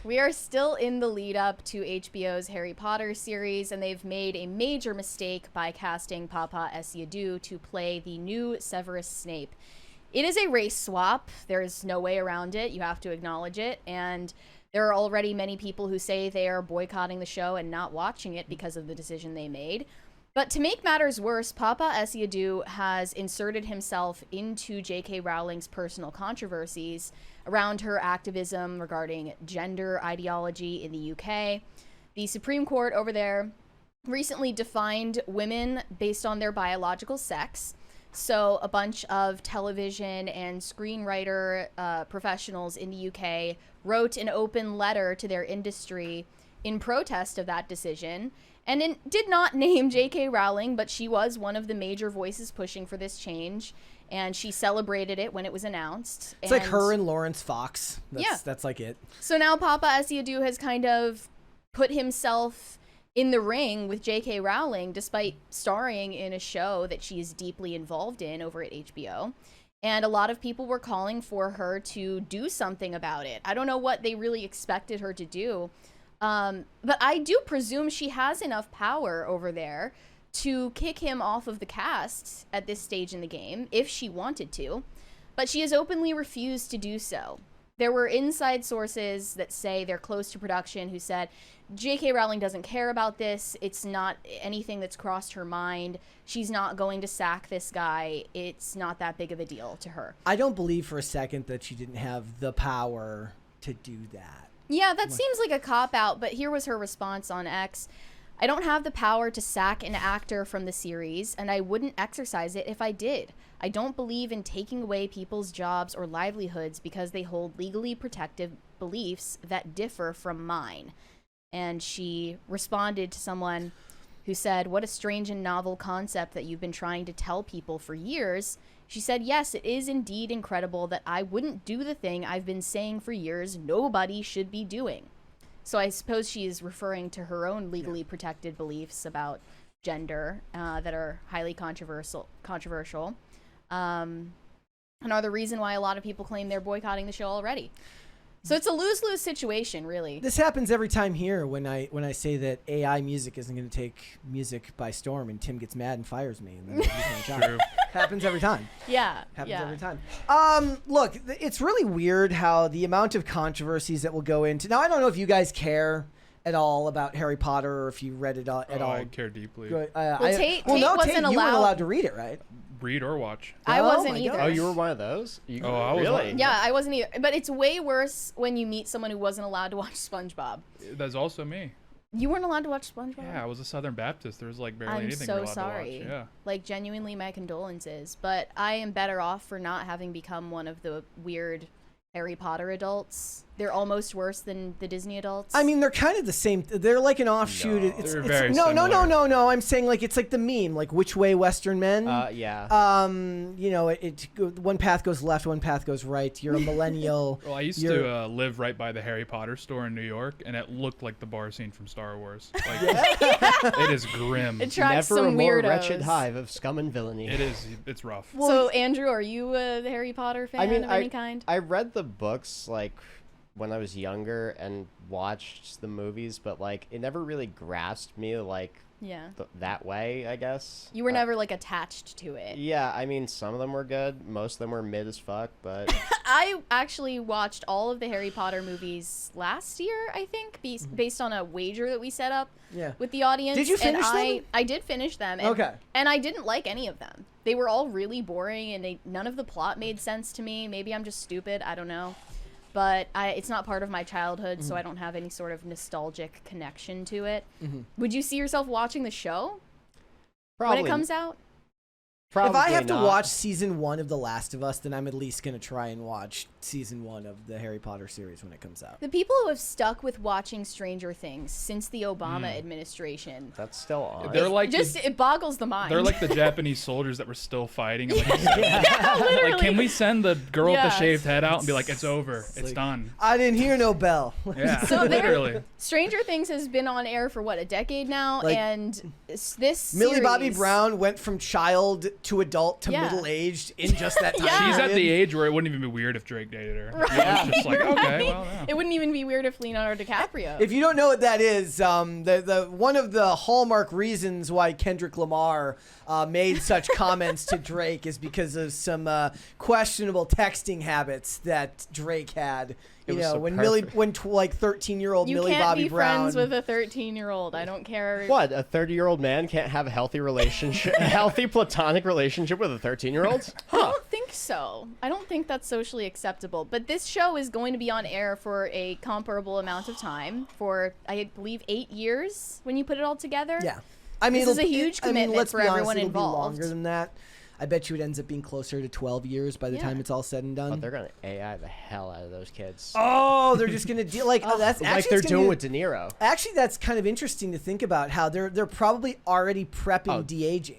We are still in the lead up to HBO's Harry Potter series, and they've made a major mistake by casting Papa Essiadu to play the new Severus Snape. It is a race swap. There's no way around it. You have to acknowledge it. And there are already many people who say they are boycotting the show and not watching it because of the decision they made. But to make matters worse, Papa Essiadu has inserted himself into J.K. Rowling's personal controversies around her activism regarding gender ideology in the UK. The Supreme Court over there recently defined women based on their biological sex. So a bunch of television and screenwriter professionals in the UK wrote an open letter to their industry in protest of that decision. And it did not name J.K. Rowling, but she was one of the major voices pushing for this change. And she celebrated it when it was announced. It's like her and Lawrence Fox. That's like it. So now Papa Essiadu has kind of put himself in the ring with J.K. Rowling, despite starring in a show that she is deeply involved in over at HBO. And a lot of people were calling for her to do something about it. I don't know what they really expected her to do. But I do presume she has enough power over there to kick him off of the cast at this stage in the game, if she wanted to. But she has openly refused to do so. There were inside sources that say they're close to production who said, J.K. Rowling doesn't care about this. It's not anything that's crossed her mind. She's not going to sack this guy. It's not that big of a deal to her. I don't believe for a second that she didn't have the power to do that. Yeah, that seems like a cop-out, but here was her response on X. I don't have the power to sack an actor from the series, and I wouldn't exercise it if I did. I don't believe in taking away people's jobs or livelihoods because they hold legally protected beliefs that differ from mine. And she responded to someone who said, what a strange and novel concept that you've been trying to tell people for years. She said, yes, it is indeed incredible that I wouldn't do the thing I've been saying for years nobody should be doing. So I suppose she is referring to her own legally protected beliefs about gender that are highly controversial, and are the reason why a lot of people claim they're boycotting the show already. So it's a lose-lose situation, really. This happens every time here when I say that AI music isn't going to take music by storm, and Tim gets mad and fires me. And then True. Happens every time. Yeah. Happens every time. Look, it's really weird how the amount of controversies that will go into. Now, I don't know if you guys care at all about Harry Potter or if you read it at all. I care deeply. Tate wasn't you weren't allowed to read it, right? Read or watch. I wasn't either. Oh, you were one of those? I was really? one. Yeah, I wasn't either. But it's way worse when you meet someone who wasn't allowed to watch SpongeBob. That's also me. You weren't allowed to watch SpongeBob? Yeah, I was a Southern Baptist. There was like barely I'm anything so allowed sorry. to watch. Yeah. Like, genuinely, my condolences. But I am better off for not having become one of the weird Harry Potter adults. They're almost worse than the Disney adults. I mean, they're kind of the same. They're like an offshoot. No, they're very similar. No. I'm saying like it's like the meme, like which way Western men. Yeah. You know, one path goes left, one path goes right. You're a millennial. Well, I used to live right by the Harry Potter store in New York, and it looked like the bar scene from Star Wars. Like, it is grim. It attracts Never some a more weirdos. wretched hive of scum and villainy. It is. It's rough. So, Andrew, are you a Harry Potter fan of any kind? I read the books like when I was younger and watched the movies, but like it never really grasped me like that way, I guess. You were never like attached to it. Yeah, I mean, some of them were good, most of them were mid as fuck, but I actually watched all of the Harry Potter movies last year, I think, based on a wager that we set up with the audience. Did you finish them? I did finish them. And, okay. And I didn't like any of them. They were all really boring, and none of the plot made sense to me. Maybe I'm just stupid. I don't know. But it's not part of my childhood, so I don't have any sort of nostalgic connection to it. Would you see yourself watching the show when it comes out? Probably if I have not. to watch season 1 of The Last of Us, then I'm at least going to try and watch season 1 of the Harry Potter series when it comes out. The people who have stuck with watching Stranger Things since the Obama administration. That's still on. They're like it boggles the mind. They're like the Japanese soldiers that were still fighting. Like, literally. like, can we send the girl with the shaved head out and be like, it's over, it's like, done. I didn't hear no bell. Yeah, So literally. Stranger Things has been on air for what, a decade now, Like, and this Millie series, Bobby Brown went from child to adult to middle-aged in just that time. She's at the age where it wouldn't even be weird if Drake dated her. Right. It's just like, okay, well, no. It wouldn't even be weird if Leonardo DiCaprio. If you don't know what that is, the one of the hallmark reasons why Kendrick Lamar made such comments to Drake is because of some questionable texting habits that Drake had. You know, when 13-year-old Millie Bobby Brown. You can't be friends with a 13-year-old. I don't care. What? A 30-year-old man can't have a healthy relationship, a healthy platonic relationship with a 13-year-old? I don't think so. I don't think that's socially acceptable. But this show is going to be on air for a comparable amount of time, for I believe 8 years when you put it all together. Yeah, I mean, this is a huge commitment let's for be honest, everyone it'll involved. Be longer than that. I bet you it ends up being closer to 12 years by the time it's all said and done. But they're gonna AI the hell out of those kids. Oh, they're just gonna deal like that's like actually they're doing with De Niro. Actually, that's kind of interesting to think about how they're probably already prepping de-aging.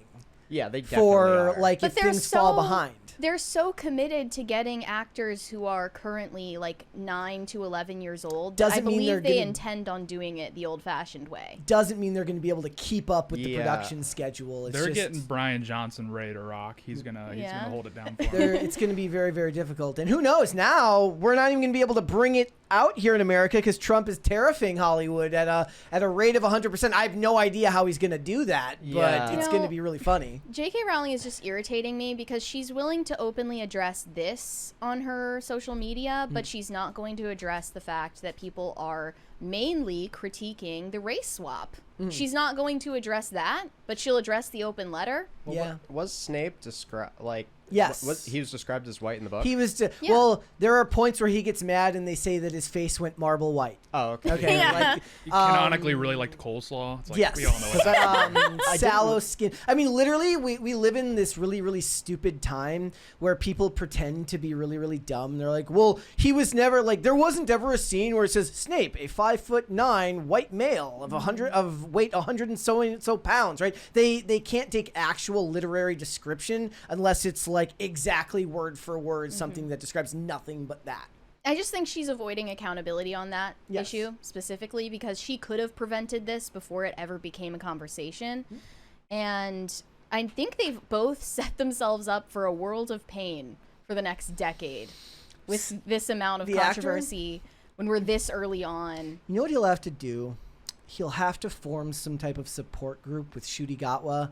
Yeah, they definitely for are. like if things fall behind. They're so committed to getting actors who are currently like 9 to 11 years old. Doesn't I mean believe they're they gonna- intend on doing it the old-fashioned way. Doesn't mean they're going to be able to keep up with the Yeah. production schedule. It's They're just, getting Brian Johnson ready to rock. He's gonna hold it down for they're- him. it's going to be very, very difficult. And who knows? Now we're not even going to be able to bring it out here in America because Trump is tariffing Hollywood at a rate of 100%. I have no idea how he's going to do that, Yeah. but it's going to be really funny. J.K. Rowling is just irritating me because she's willing to openly address this on her social media, but she's not going to address the fact that people are mainly critiquing the race swap. She's not going to address that, but she'll address the open letter. Well, Yeah. Was Snape described like? Yes. He was described as white in the book. He was Yeah. well. There are points where he gets mad, and they say that his face went marble white. Oh, okay. Okay, Yeah. like, You canonically really liked coleslaw. It's like, yes, we all know what that sallow skin. I mean, literally, we live in this really, really stupid time where people pretend to be really, really dumb. They're like, well, he was never like. There wasn't ever a scene where it says Snape, a 5'9" white male of weight 100 and so pounds. Right? They can't take actual literary description unless it's like exactly word for word something that describes nothing but that. I just think she's avoiding accountability on that Yes. issue specifically because she could have prevented this before it ever became a conversation. And I think they've both set themselves up for a world of pain for the next decade with this amount of The actor? controversy when we're this early on. You know what he'll have to do? He'll have to form some type of support group with Ncuti Gatwa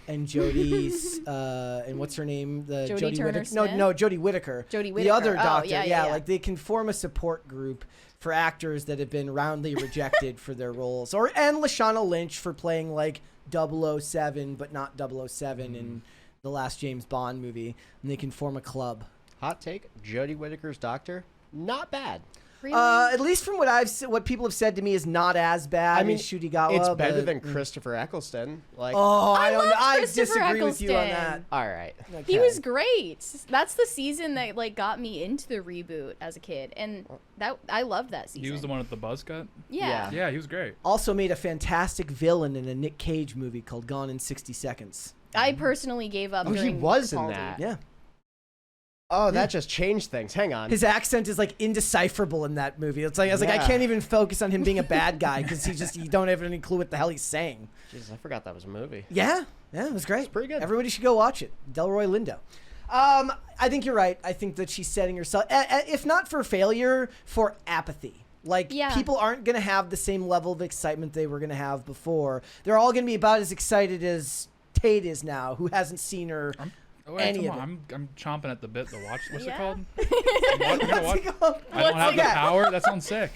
and Jodie's and what's her name? The Jodie Turner Whittaker. Smith? No, Jodie Whittaker. Jodie The Whittaker. other Oh, doctor. yeah. Like they can form a support group for actors that have been roundly rejected for their roles, and Lashana Lynch for playing like 007, but not 007 in the last James Bond movie, and they can form a club. Hot take: Jodie Whittaker's doctor, not bad. Really? At least from what people have said to me is not as bad I mean, as Ncuti Gatwa. it's better but- than Christopher Eccleston. Like, Oh, I don't love know. I Christopher disagree with you on Eccleston. that. all right. Okay. He was great. That's the season that like got me into the reboot as a kid, and that I loved that season. He was the one with the buzz cut. Yeah. Yeah, he was great. Also made a fantastic villain in a Nick Cage movie called Gone in 60 Seconds. I personally gave up. Oh, he during was in Capaldi. that. Yeah. Oh, that just changed things. Hang on. His accent is like indecipherable in that movie. It's like I was like I Yeah. can't even focus on him being a bad guy because you don't have any clue what the hell he's saying. Jeez, I forgot that was a movie. Yeah, it was great. It's pretty good. Everybody should go watch it. Delroy Lindo. I think you're right. I think that she's setting herself, if not for failure, for apathy. Like, Yeah. people aren't going to have the same level of excitement they were going to have before. They're all going to be about as excited as Tate is now, who hasn't seen her. Any come of on. I'm chomping at the bit to watch. What's Yeah. it called? I'm gonna watch. I don't have it the called? power. That sounds sick.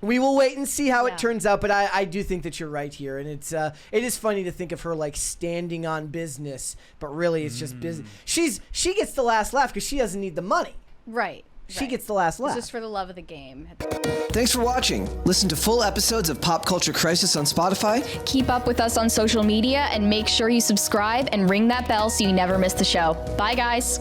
We will wait and see how Yeah. it turns out, but I do think that you're right here, and it is funny to think of her like standing on business, but really it's just business. She gets the last laugh because she doesn't need the money. Right. She gets the last laugh. It's just for the love of the game. Thanks for watching. Listen to full episodes of Pop Culture Crisis on Spotify. Keep up with us on social media and make sure you subscribe and ring that bell so you never miss the show. Bye, guys.